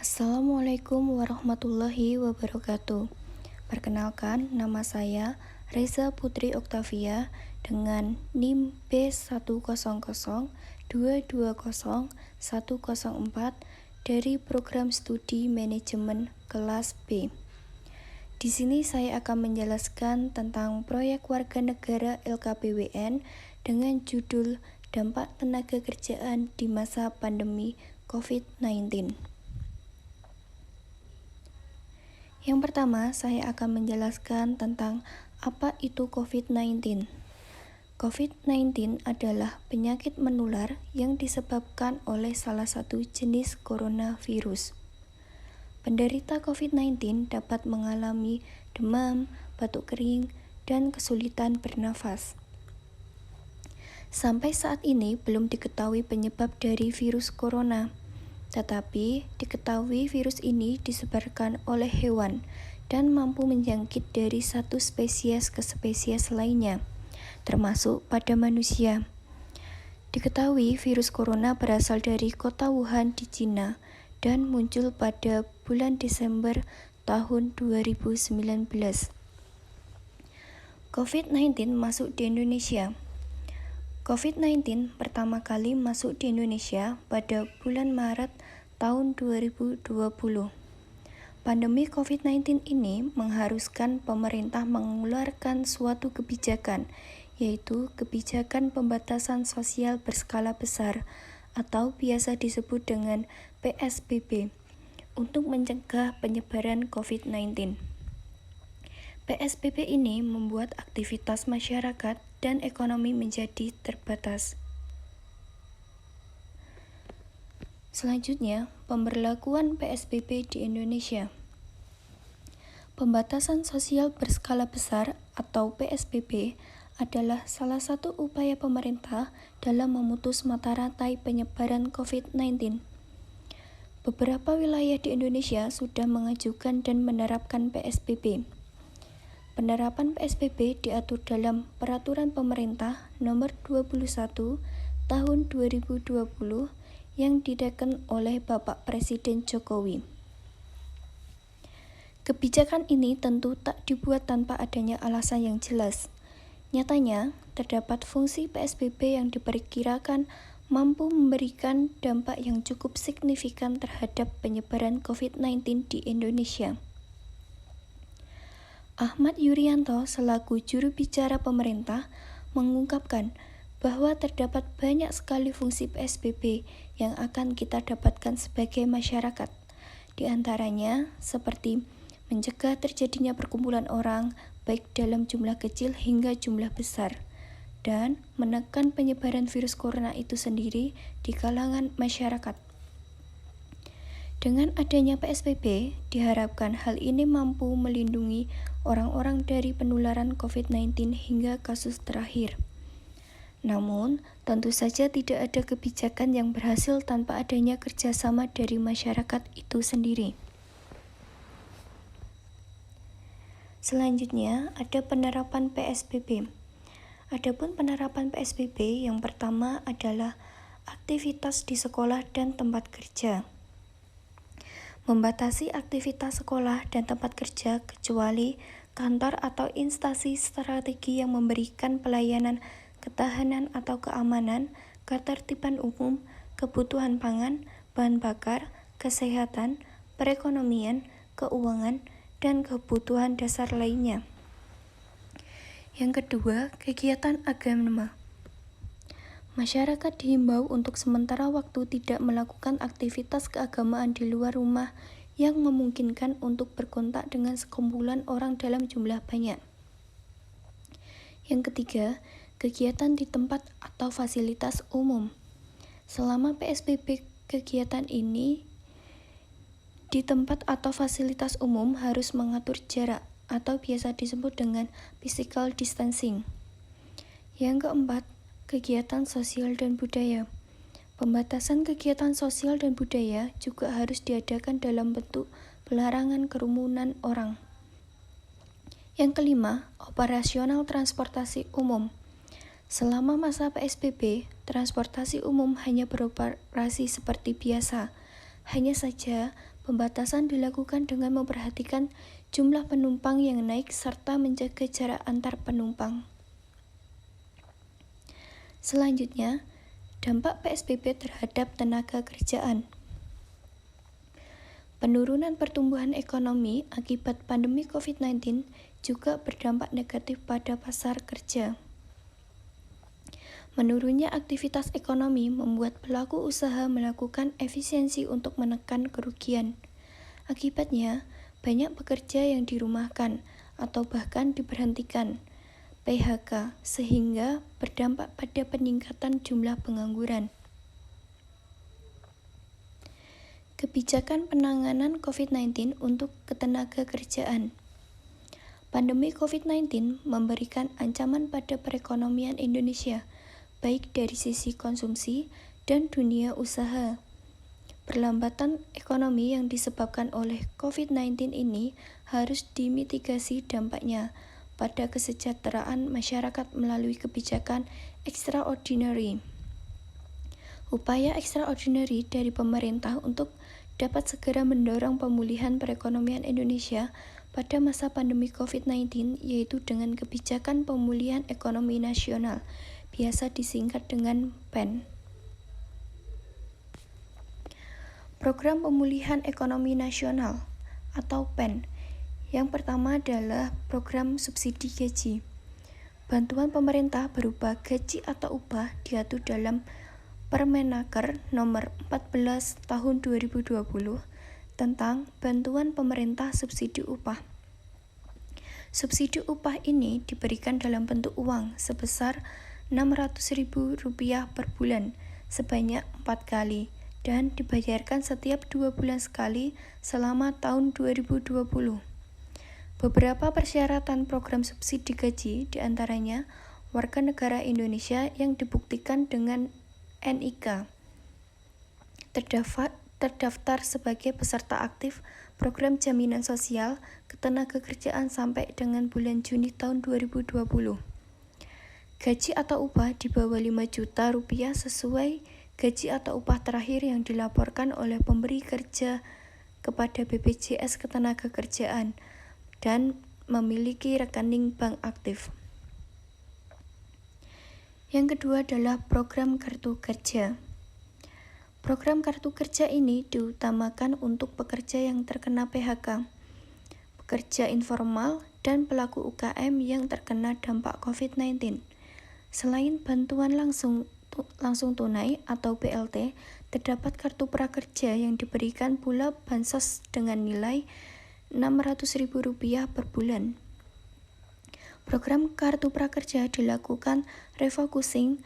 Assalamualaikum warahmatullahi wabarakatuh. Perkenalkan, nama saya Reza Putri Oktavia dengan NIM B100220104 dari Program Studi Manajemen Kelas B. Di sini saya akan menjelaskan tentang proyek warga negara LKPWN dengan judul Dampak Tenaga Kerjaan di Masa Pandemi COVID-19. Yang pertama, saya akan menjelaskan tentang apa itu COVID-19. COVID-19 adalah penyakit menular yang disebabkan oleh salah satu jenis coronavirus. Penderita COVID-19 dapat mengalami demam, batuk kering, dan kesulitan bernafas. Sampai saat ini belum diketahui penyebab dari virus corona. Tetapi diketahui virus ini disebarkan oleh hewan dan mampu menjangkit dari satu spesies ke spesies lainnya, termasuk pada manusia. Diketahui virus corona berasal dari kota Wuhan di Cina dan muncul pada bulan Desember tahun 2019. COVID-19 masuk di Indonesia. COVID-19 pertama kali masuk di Indonesia pada bulan Maret tahun 2020. Pandemi COVID-19 ini mengharuskan pemerintah mengeluarkan suatu kebijakan, yaitu kebijakan pembatasan sosial berskala besar atau biasa disebut dengan PSBB, untuk mencegah penyebaran COVID-19. PSBB ini membuat aktivitas masyarakat dan ekonomi menjadi terbatas. Selanjutnya, pemberlakuan PSBB di Indonesia. Pembatasan sosial berskala besar atau PSBB adalah salah satu upaya pemerintah dalam memutus mata rantai penyebaran COVID-19. Beberapa wilayah di Indonesia sudah mengajukan dan menerapkan PSBB. Penerapan PSBB diatur dalam Peraturan Pemerintah Nomor 21 Tahun 2020 yang ditekan oleh Bapak Presiden Jokowi. Kebijakan ini tentu tak dibuat tanpa adanya alasan yang jelas. Nyatanya, terdapat fungsi PSBB yang diperkirakan mampu memberikan dampak yang cukup signifikan terhadap penyebaran COVID-19 di Indonesia. Ahmad Yuryanto selaku juru bicara pemerintah mengungkapkan bahwa terdapat banyak sekali fungsi PSBB yang akan kita dapatkan sebagai masyarakat. Di antaranya seperti mencegah terjadinya perkumpulan orang baik dalam jumlah kecil hingga jumlah besar, dan menekan penyebaran virus corona itu sendiri di kalangan masyarakat. Dengan adanya PSBB, diharapkan hal ini mampu melindungi orang-orang dari penularan COVID-19 hingga kasus terakhir. Namun, tentu saja tidak ada kebijakan yang berhasil tanpa adanya kerjasama dari masyarakat itu sendiri. Selanjutnya, ada penerapan PSBB. Adapun penerapan PSBB yang pertama adalah aktivitas di sekolah dan tempat kerja. Membatasi aktivitas sekolah dan tempat kerja kecuali kantor atau instansi strategi yang memberikan pelayanan ketahanan atau keamanan, ketertiban umum, kebutuhan pangan, bahan bakar, kesehatan, perekonomian, keuangan, dan kebutuhan dasar lainnya. Yang kedua, kegiatan agama. Masyarakat dihimbau untuk sementara waktu tidak melakukan aktivitas keagamaan di luar rumah yang memungkinkan untuk berkontak dengan sekumpulan orang dalam jumlah banyak. Yang ketiga, kegiatan di tempat atau fasilitas umum. Selama PSBB, kegiatan ini di tempat atau fasilitas umum harus mengatur jarak atau biasa disebut dengan physical distancing. Yang keempat, kegiatan sosial dan budaya. Pembatasan kegiatan sosial dan budaya juga harus diadakan dalam bentuk pelarangan kerumunan orang. Yang kelima, operasional transportasi umum. Selama masa PSBB, transportasi umum hanya beroperasi seperti biasa. Hanya saja, Pembatasan dilakukan dengan memperhatikan jumlah penumpang yang naik serta menjaga jarak antar penumpang. Selanjutnya, dampak PSBB terhadap tenaga kerjaan. Penurunan pertumbuhan ekonomi akibat pandemi COVID-19 juga berdampak negatif pada pasar kerja. Menurunnya aktivitas ekonomi membuat pelaku usaha melakukan efisiensi untuk menekan kerugian. Akibatnya, banyak pekerja yang dirumahkan atau bahkan diberhentikan (PHK) sehingga berdampak pada peningkatan jumlah pengangguran. Kebijakan penanganan COVID-19 untuk ketenaga kerjaan. Pandemi COVID-19 memberikan ancaman pada perekonomian Indonesia, baik dari sisi konsumsi dan dunia usaha. Perlambatan ekonomi yang disebabkan oleh COVID-19 ini harus dimitigasi dampaknya pada kesejahteraan masyarakat melalui kebijakan extraordinary. Upaya extraordinary dari pemerintah untuk dapat segera mendorong pemulihan perekonomian Indonesia pada masa pandemi COVID-19 yaitu dengan kebijakan pemulihan ekonomi nasional, biasa disingkat dengan PEN. Program Pemulihan Ekonomi Nasional atau PEN. Yang pertama adalah program subsidi gaji. Bantuan pemerintah berupa gaji atau upah diatur dalam Permenaker Nomor 14 Tahun 2020 tentang bantuan pemerintah subsidi upah. Subsidi upah ini diberikan dalam bentuk uang sebesar Rp600.000 per bulan sebanyak 4 kali dan dibayarkan setiap 2 bulan sekali selama tahun 2020. Beberapa persyaratan program subsidi gaji diantaranya warga negara Indonesia yang dibuktikan dengan NIK, terdaftar sebagai peserta aktif program jaminan sosial ketenagakerjaan sampai dengan bulan Juni tahun 2020. Gaji atau upah di bawah Rp5 juta sesuai gaji atau upah terakhir yang dilaporkan oleh pemberi kerja kepada BPJS Ketenagakerjaan dan memiliki rekening bank aktif. Yang kedua adalah program Kartu Kerja. Program Kartu Kerja ini diutamakan untuk pekerja yang terkena PHK, pekerja informal, dan pelaku UKM yang terkena dampak COVID-19. Selain bantuan langsung tunai atau BLT, terdapat kartu prakerja yang diberikan pula bansos dengan nilai Rp600.000 per bulan. Program Kartu Prakerja dilakukan refocusing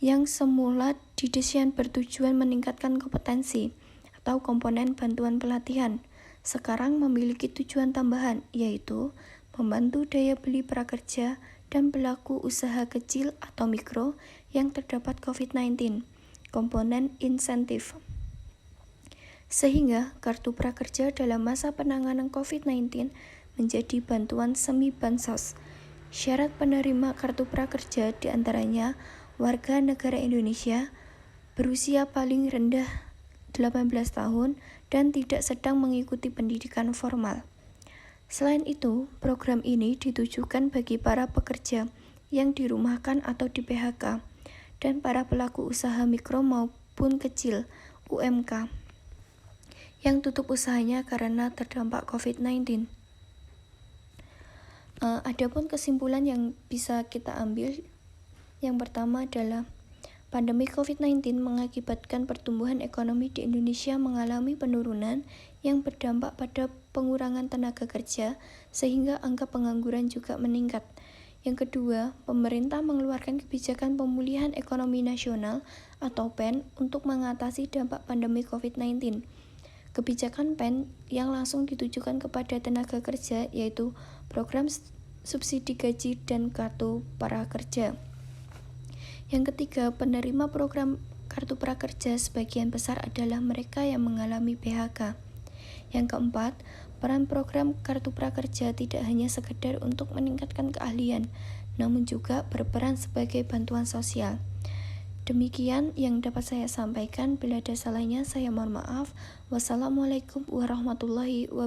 yang semula didesain bertujuan meningkatkan kompetensi atau komponen bantuan pelatihan. Sekarang memiliki tujuan tambahan, yaitu membantu daya beli prakerja dan pelaku usaha kecil atau mikro yang terdapat COVID-19, komponen insentif. Sehingga Kartu Prakerja dalam masa penanganan COVID-19 menjadi bantuan semi bansos. Syarat penerima Kartu Prakerja diantaranya warga negara Indonesia, berusia paling rendah 18 tahun, dan tidak sedang mengikuti pendidikan formal. Selain itu, program ini ditujukan bagi para pekerja yang dirumahkan atau di PHK, dan para pelaku usaha mikro maupun kecil (UMK) yang tutup usahanya karena terdampak COVID-19. Adapun kesimpulan yang bisa kita ambil, yang pertama adalah pandemi COVID-19 mengakibatkan pertumbuhan ekonomi di Indonesia mengalami penurunan yang berdampak pada pengurangan tenaga kerja sehingga angka pengangguran juga meningkat. Yang kedua, pemerintah mengeluarkan kebijakan pemulihan ekonomi nasional atau PEN untuk mengatasi dampak pandemi COVID-19. Kebijakan PEN yang langsung ditujukan kepada tenaga kerja yaitu program subsidi gaji dan kartu prakerja. Yang ketiga, penerima program Kartu Prakerja sebagian besar adalah mereka yang mengalami PHK. Yang keempat, peran program Kartu Prakerja tidak hanya sekedar untuk meningkatkan keahlian, namun juga berperan sebagai bantuan sosial. Demikian yang dapat saya sampaikan. Bila ada salahnya, saya mohon maaf. Wassalamualaikum warahmatullahi wabarakatuh.